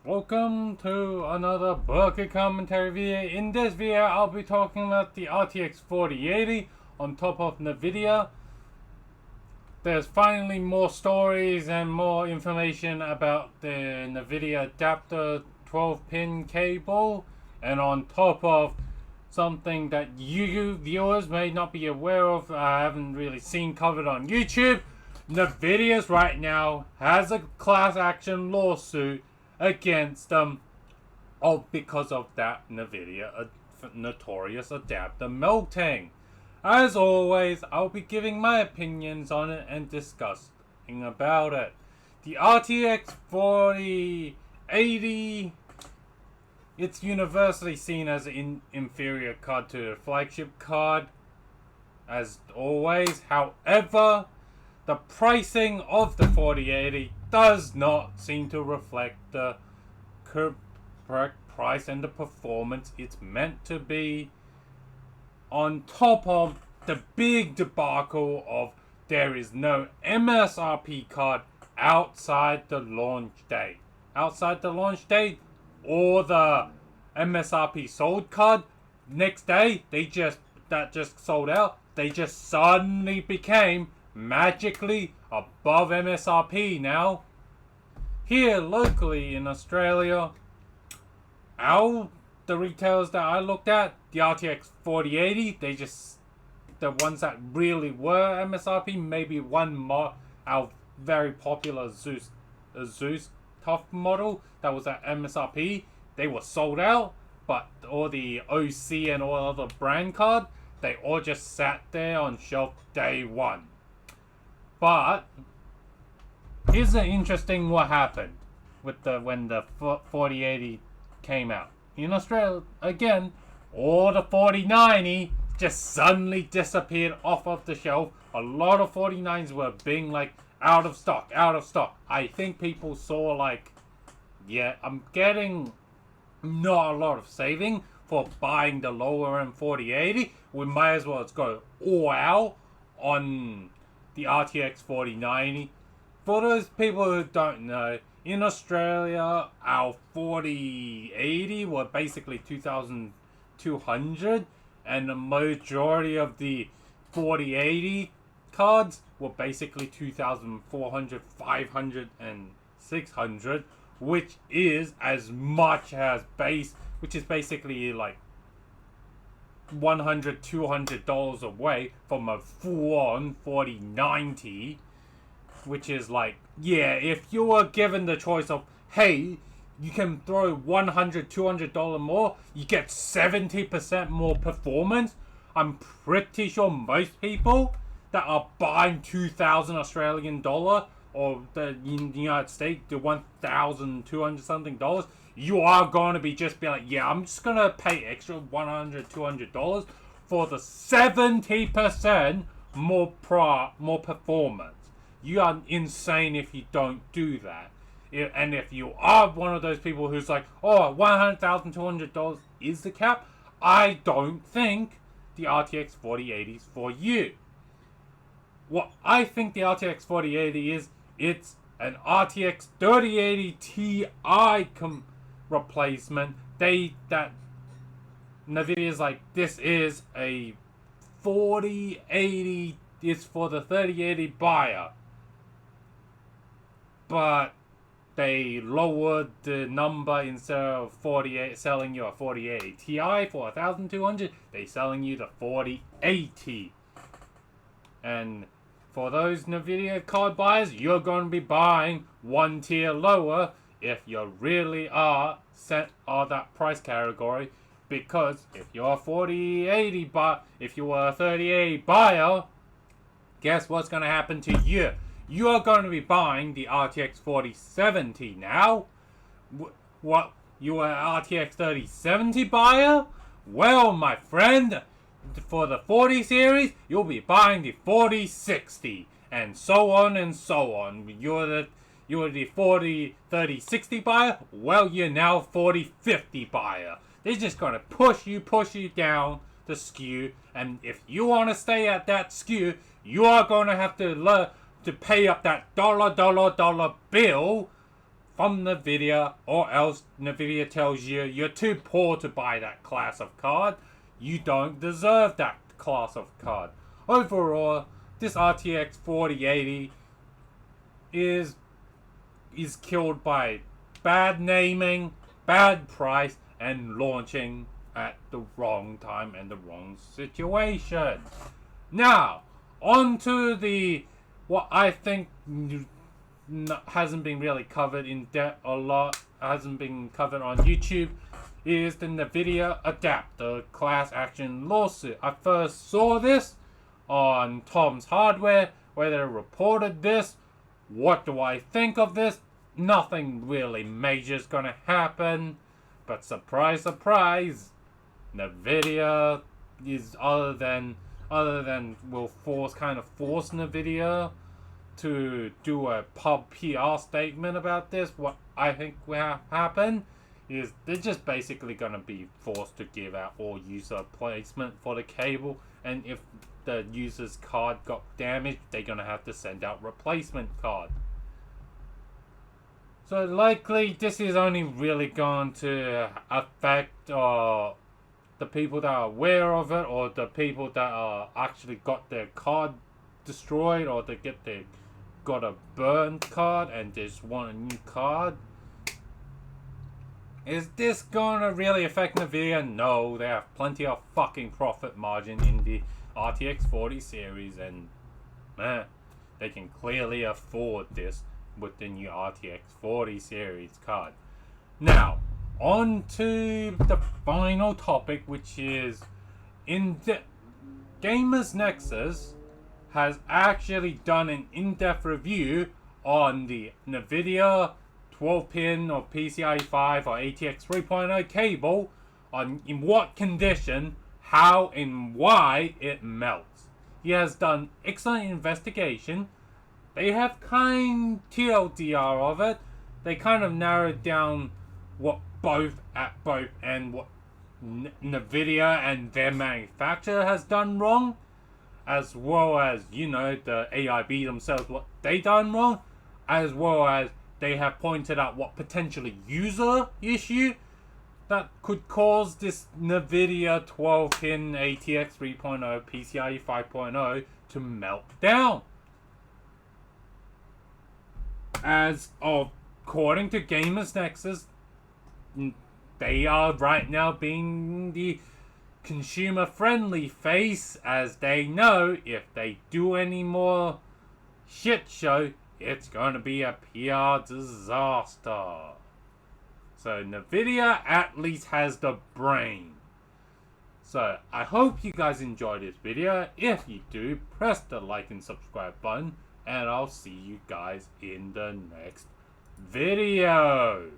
Welcome to another Burger commentary video. In this video, I'll be talking about the RTX 4080 on top of Nvidia. There's finally more stories and more information about the Nvidia adapter 12-pin cable, and on top of something that you viewers may not be aware of, I haven't really seen covered on YouTube. Nvidia's right now has a class action lawsuit against them, because of that Nvidia notorious adapter melting. As always, I'll be giving my opinions on it and discussing about it. The RTX 4080, it's universally seen as an inferior card to the flagship card, as always. However, the pricing of the 4080 does not seem to reflect the correct price and the performance it's meant to be, on top of the big debacle of there is no MSRP card outside the launch date. Outside the launch date, or the MSRP sold card, next day that just sold out. They just suddenly became magically above MSRP now. Here locally in Australia, the retailers that I looked at, the RTX 4080, the ones that really were MSRP, maybe our very popular Zeus Tough model that was at MSRP, they were sold out. But all the OC and all other brand card, they all just sat there on shelf day one. But here's the interesting what happened with when the 4080 came out. In Australia, again, all the 4090 just suddenly disappeared off of the shelf. A lot of 4090s were being like out of stock. I think people saw I'm getting not a lot of saving for buying the lower end 4080. We might as well go all out on the RTX 4090. For those people who don't know, in Australia, our 4080 were basically 2,200, and the majority of the 4080 cards were basically 2,400, 500, and 600, which is as much as which is basically like $100, $200 away from a full-on 4090, which is if you were given the choice of, hey, you can throw $100, $200 more, you get 70% more performance, I'm pretty sure most people that are buying 2,000 Australian dollar, or in the United States, the 1,200 something dollars, you are going to be like, yeah, I'm just going to pay extra $100, $200 for the 70% more performance. You are insane if you don't do that. And if you are one of those people who's like, oh, $100,200 is the cap, I don't think the RTX 4080 is for you. What I think the RTX 4080 is, it's an RTX 3080 Ti replacement. That Nvidia's like, this is a 4080, it's for the 3080 buyer. But they lowered the number. Instead of selling you a 4080 Ti for 1,200, they selling you the 4080. And for those Nvidia card buyers, you're going to be buying one tier lower if you really are that price category. Because if you're a 4080 if you were a 3080 buyer, guess what's going to happen to you? You are going to be buying the RTX 4070 now. What? You are an RTX 3070 buyer? Well, my friend, for the 40 series, you'll be buying the 4060, and so on and so on. You're the 3060 buyer? Well, you're now 4050 buyer. They're just going to push you down the SKU, and if you want to stay at that SKU, you are going to have to pay up that dollar bill from Nvidia, or else Nvidia tells you you're too poor to buy that class of card. You don't deserve that class of card. Overall, this RTX 4080 is killed by bad naming, bad price, and launching at the wrong time and the wrong situation. Now, on to what I think hasn't been really covered in depth a lot, hasn't been covered on YouTube, is the Nvidia adapter class action lawsuit. I first saw this on Tom's Hardware, where they reported this. What do I think of this? Nothing really major is gonna happen, but surprise, surprise, Nvidia is other than will force Nvidia to do a pub PR statement about this. What I think will happen is they're just basically gonna be forced to give out all user placement for the cable, and if the user's card got damaged, they're gonna have to send out replacement card. So likely this is only really going to affect the people that are aware of it, or the people that are actually got their card destroyed, or they got a burned card and just want a new card. Is this gonna really affect Nvidia? No, they have plenty of fucking profit margin in the RTX 40 series, and they can clearly afford this with the new RTX 40 series card. Now, on to the final topic, which is Gamers Nexus has actually done an in-depth review on the Nvidia 12-pin or PCIe 5 or ATX 3.0 cable, on in what condition, how and why it melts. He has done excellent investigation. They have kind TLDR of it. They kind of narrowed down what both and what Nvidia and their manufacturer has done wrong, as well as, the AIB themselves, what they done wrong, as well as they have pointed out what potentially user issue that could cause this Nvidia 12-pin ATX 3.0 PCIe 5.0 to melt down. As according to Gamers Nexus, they are right now being the consumer-friendly face, as they know if they do any more shit show, it's going to be a PR disaster. So Nvidia at least has the brain. So I hope you guys enjoyed this video. If you do, press the like and subscribe button, and I'll see you guys in the next video.